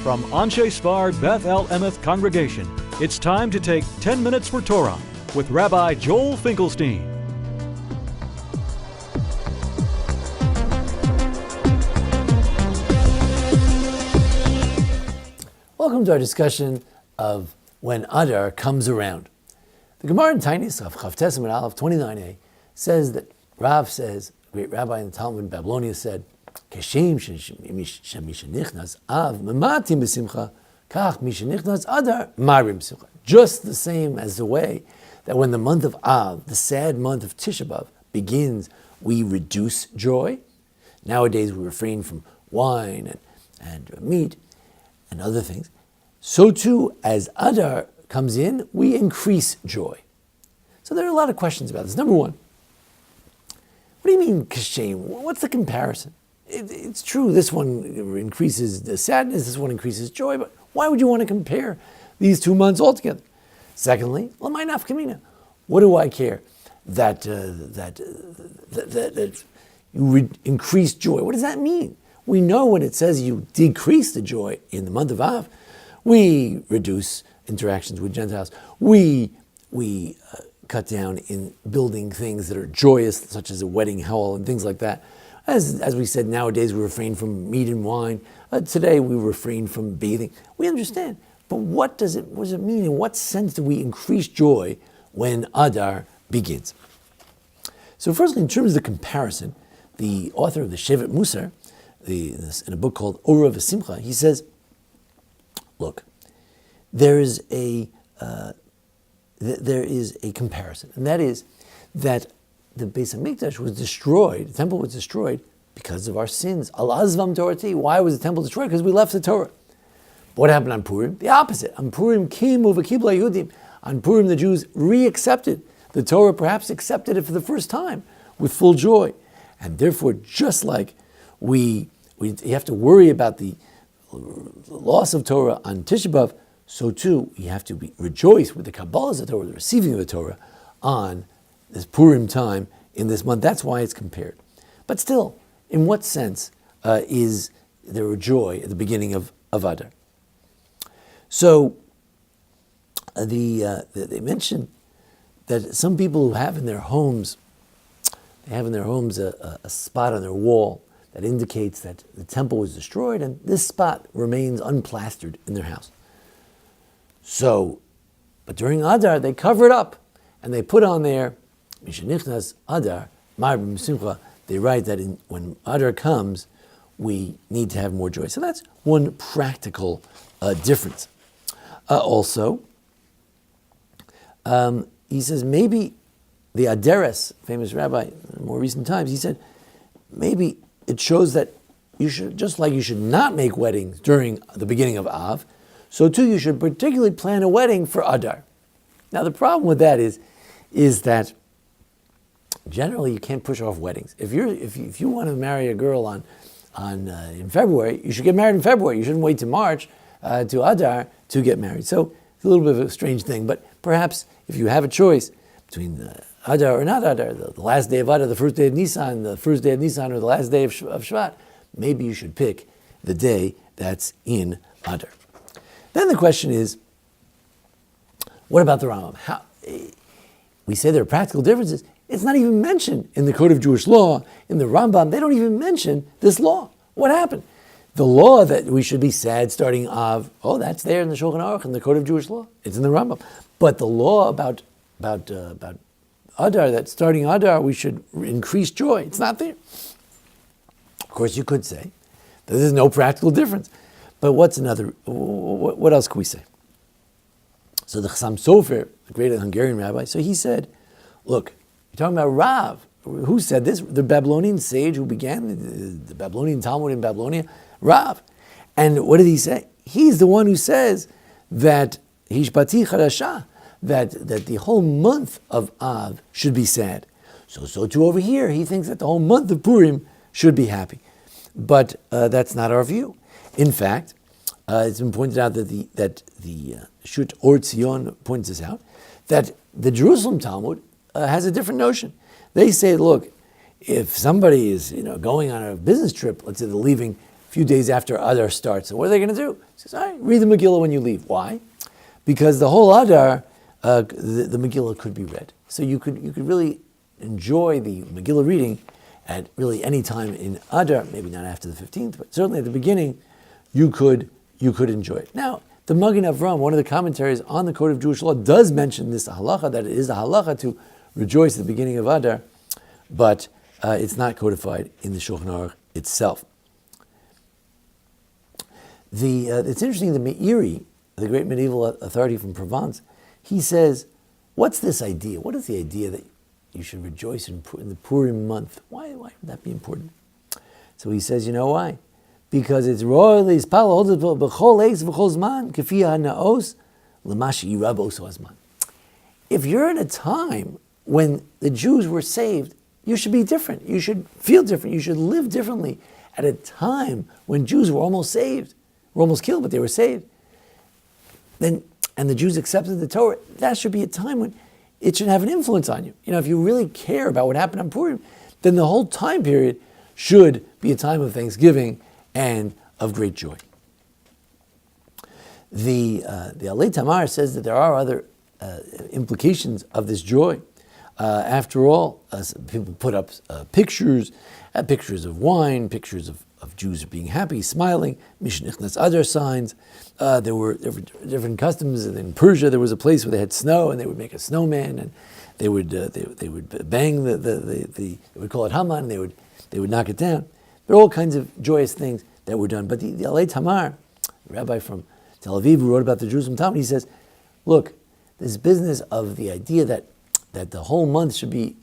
From Anshei Sphard-Beth Emeth congregation, it's time to take 10 minutes for Torah with Rabbi Joel Finkelstein. Welcome to our discussion of when Adar comes around. The Gemara in Tainis of Chavtes and Aleph 29a says that Rav says, great rabbi in the Talmud in Babylonia said, "Keshem shemishanichnas av mematim b'simcha, kach mishanichnas Adar marim simcha." Just the same as the way that when the month of Av, the sad month of Tisha B'Av, begins, we reduce joy. Nowadays we refrain from wine and meat and other things. So too, as Adar comes in, we increase joy. So there are a lot of questions about this. Number one, what do you mean kashem? What's the comparison? It's true, this one increases the sadness, this one increases joy, but why would you want to compare these 2 months altogether? Secondly, l'may nafka mina. What do I care that you increase joy? What does that mean? We know when it says you decrease the joy in the month of Av, we reduce interactions with Gentiles. We cut down in building things that are joyous, such as a wedding hall and things like that. As we said, nowadays we refrain from meat and wine. Today we refrain from bathing. We understand, but what does it mean? In what sense do we increase joy when Adar begins? So firstly, in terms of the comparison, the author of the Shevet Musar, in a book called Ora V'Simcha, he says, look, there is a comparison, and that is that the Beis Hamikdash was destroyed, the temple was destroyed because of our sins. Al azvam Torati. Why was the temple destroyed? Because we left the Torah. What happened on Purim? The opposite. On Purim, Kimu v'kibla Yehudim. On Purim, the Jews re-accepted the Torah, perhaps accepted it for the first time with full joy. And therefore, just like you have to worry about the loss of Torah on Tisha B'Av, so too you have to rejoice with the Kabbalah of the Torah, the receiving of the Torah, on this Purim time in this month. That's why it's compared. But still, in what sense is there a joy at the beginning of Adar? So they mention that some people who have in their homes, a spot on their wall that indicates that the temple was destroyed, and this spot remains unplastered in their house. So, but during Adar, they cover it up, and they put on there, Mishanichnas Adar, Marim Simcha. They write that when Adar comes, we need to have more joy. So that's one practical difference. Also, he says maybe the Adares, famous rabbi in more recent times, he said maybe it shows that you should, just like you should not make weddings during the beginning of Av, so too you should particularly plan a wedding for Adar. Now the problem with that is that generally you can't push off weddings. If you want to marry a girl in February, you should get married in February. You shouldn't wait to March to Adar to get married. So it's a little bit of a strange thing, but perhaps if you have a choice between Adar or not Adar, the last day of Adar, the first day of Nisan, the first day of Nisan, or the last day of Shvat, maybe you should pick the day that's in Adar. Then the question is, what about the Rambam? We say there are practical differences. It's not even mentioned in the Code of Jewish Law, in the Rambam. They don't even mention this law. What happened? The law that we should be sad starting Av, that's there in the Shulchan Aruch, in the Code of Jewish Law. It's in the Rambam. But the law about Adar, that starting Adar we should increase joy, it's not there. Of course, you could say that there's no practical difference. But what else can we say? So the Chassam Sofer, the great Hungarian rabbi, so he said, look, you're talking about Rav. Who said this? The Babylonian sage who began the Babylonian Talmud in Babylonia, Rav. And what did he say? He's the one who says that Hishbati Chadasha, that the whole month of Av should be sad. So too over here, he thinks that the whole month of Purim should be happy. But that's not our view. In fact, it's been pointed out that the Shut Or Tzion points this out, that the Jerusalem Talmud has a different notion. They say, look, if somebody is going on a business trip, let's say they're leaving few days after Adar starts. So what are they going to do? He says, all right, read the Megillah when you leave. Why? Because the whole Adar, the Megillah could be read. So you could really enjoy the Megillah reading at really any time in Adar, maybe not after the 15th, but certainly at the beginning, you could enjoy it. Now, the Magen Avram, one of the commentaries on the Code of Jewish Law, does mention this halacha, that it is a halacha to rejoice at the beginning of Adar, but it's not codified in the Shulchan Aruch itself. It's interesting, the Meiri, the great medieval authority from Provence, he says, what's this idea? What is the idea that you should rejoice in the Purim month? Why would that be important? So he says, you know why? Because it's royally if you're in a time when the Jews were saved, you should be different. You should feel different. You should live differently at a time when Jews were almost saved, were almost killed, but they were saved. And the Jews accepted the Torah. That should be a time when it should have an influence on you. If you really care about what happened on Purim, then the whole time period should be a time of thanksgiving and of great joy. The Alei Tamar says that there are other implications of this joy. After all, people put up pictures of wine, pictures of Jews being happy, smiling, Mishnichnas Adar signs. There were different customs. In Persia, there was a place where they had snow, and they would make a snowman, and they would bang they would call it Haman, and they would knock it down. There are all kinds of joyous things that were done. But the Alei Tamar, the rabbi from Tel Aviv who wrote about the Jerusalem Talmud, he says, look, this business of the idea that the whole month should be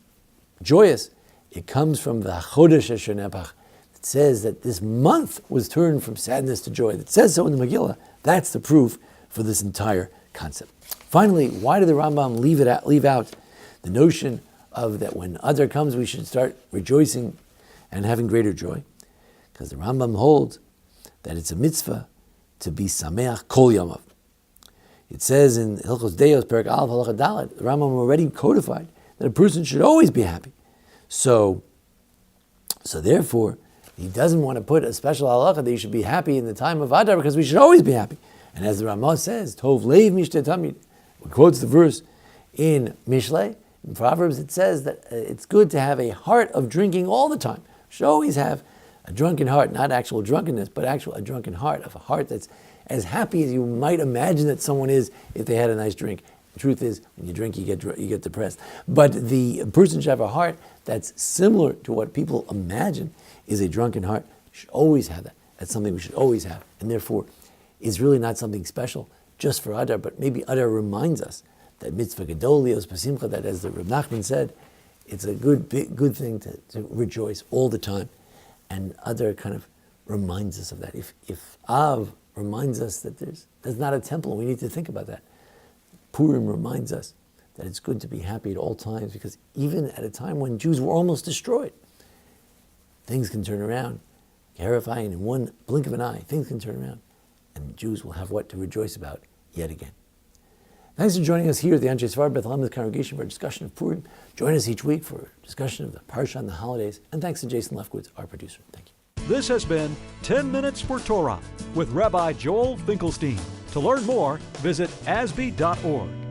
joyous, it comes from the Chodesh Asher Nepach. It says that this month was turned from sadness to joy. It says so in the Megillah. That's the proof for this entire concept. Finally, why did the Rambam leave out the notion of that when Adar comes we should start rejoicing and having greater joy? Because the Rambam holds that it's a mitzvah to be sameach kol yamav. It says in Hilchos Deos, Perek Aleph, Halacha Dalet, the Rambam already codified that a person should always be happy. So therefore, he doesn't want to put a special halacha that you should be happy in the time of Adar because we should always be happy. And as the Ramah says, Tov Leiv Mishteh Tamid, quotes the verse in Mishlei, in Proverbs, it says that it's good to have a heart of drinking all the time. You should always have a drunken heart, not actual drunkenness, but a drunken heart, of a heart that's as happy as you might imagine that someone is if they had a nice drink. The truth is, when you drink, you get depressed. But the person should have a heart that's similar to what people imagine is a drunken heart. You should always have that. That's something we should always have. And therefore, is really not something special just for Adar, but maybe Adar reminds us that mitzvah gedolios pasimcha, that as the Reb Nachman said, it's a good thing to rejoice all the time. And Adar kind of reminds us of that. If Av reminds us that there's not a temple, we need to think about that. Purim reminds us that it's good to be happy at all times, because even at a time when Jews were almost destroyed, things can turn around. Terrifying, in one blink of an eye, things can turn around, and Jews will have what to rejoice about yet again. Thanks for joining us here at the Anshei Sphard-Beth Emeth congregation for a discussion of Purim. Join us each week for a discussion of the Parsha and the holidays. And thanks to Jason Lefkowitz, our producer. Thank you. This has been 10 Minutes for Torah with Rabbi Joel Finkelstein. To learn more, visit asb.org.